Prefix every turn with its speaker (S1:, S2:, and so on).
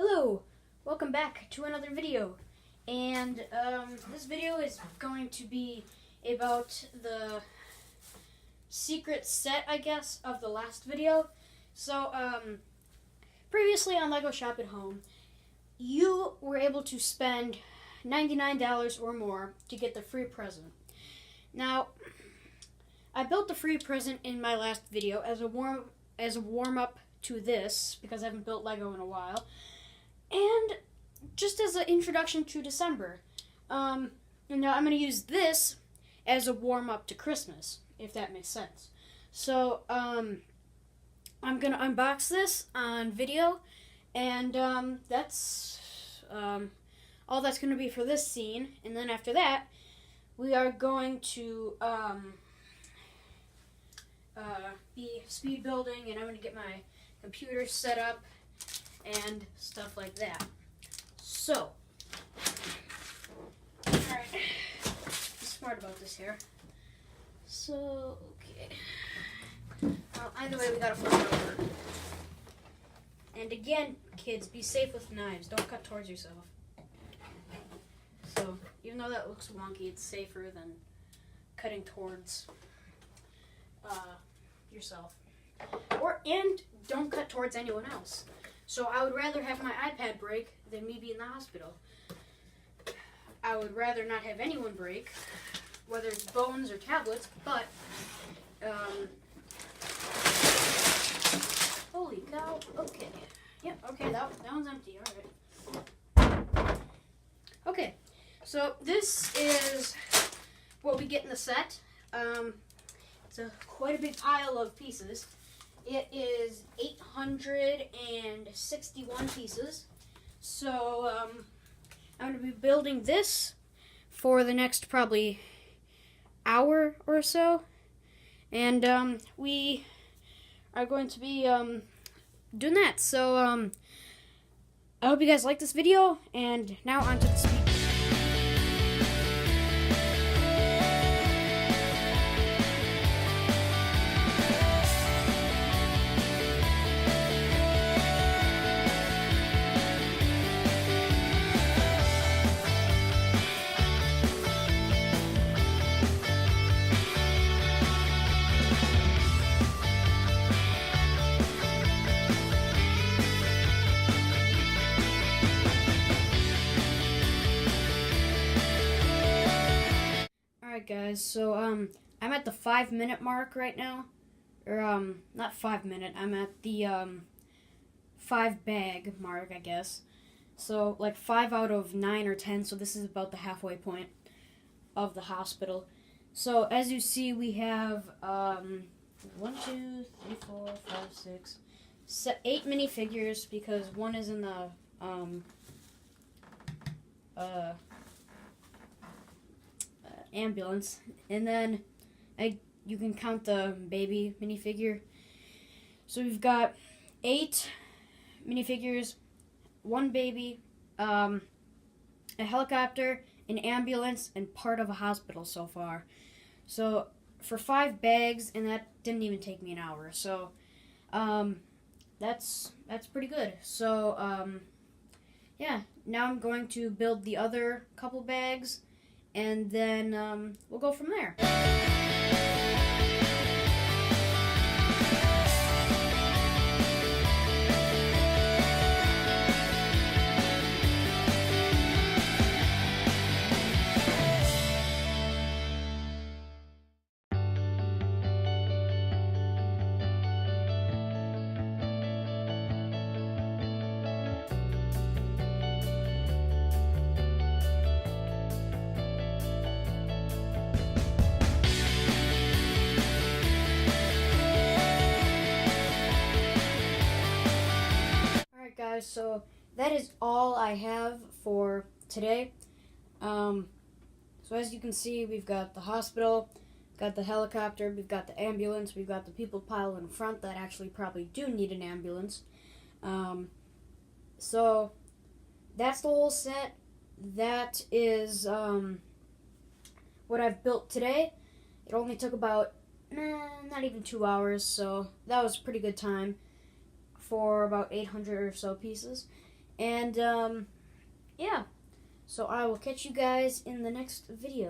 S1: Hello, welcome back to another video, and this video is going to be about the secret set, I guess, of the last video. So, previously on LEGO Shop at Home, you were able to spend $99 or more to get the free present. Now, I built the free present in my last video as a warm-up to this, because I haven't built LEGO in a while. And just as an introduction to December, now I'm going to use this as a warm-up to Christmas, if that makes sense. So, I'm going to unbox this on video, and that's all that's going to be for this scene. And then after that, we are going to be speed building, and I'm going to get my computer set up and stuff like that. So, alright, be smart about this here. So, okay. Either way, we gotta flip it over. And again, kids, be safe with knives. Don't cut towards yourself. So, even though that looks wonky, it's safer than cutting towards yourself. And don't cut towards anyone else. So I would rather have my iPad break than me be in the hospital. I would rather not have anyone break, whether it's bones or tablets, but, holy cow, okay. Yep, okay, that one's empty, alright. Okay, so this is what we get in the set. It's quite a big pile of pieces. It is 861 pieces. So, I'm going to be building this for the next probably hour or so. And, we are going to be, doing that. So, I hope you guys like this video. And now on to the speed. Alright guys, so I'm at the 5-minute mark right now. Or not 5 minute, I'm at the 5 bag mark, I guess. So like 5 out of 9 or 10, so this is about the halfway point of the hospital. So as you see, we have 1, 2, 3, 4, 5, 6, 8 minifigures, because one is in the ambulance, and then you can count the baby minifigure. So we've got 8 minifigures, 1 baby, a helicopter, an ambulance, and part of a hospital so far. So for 5 bags, and that didn't even take me an hour. So that's pretty good. So yeah, now I'm going to build the other couple bags, and then we'll go from there. Guys, so that is all I have for today. So as you can see, we've got the hospital, got the helicopter, we've got the ambulance, we've got the people piled in front that actually probably do need an ambulance. So that's the whole set. That is what I've built today. It only took about not even 2 hours, so that was a pretty good time for about 800 or so pieces. And yeah, so I will catch you guys in the next video.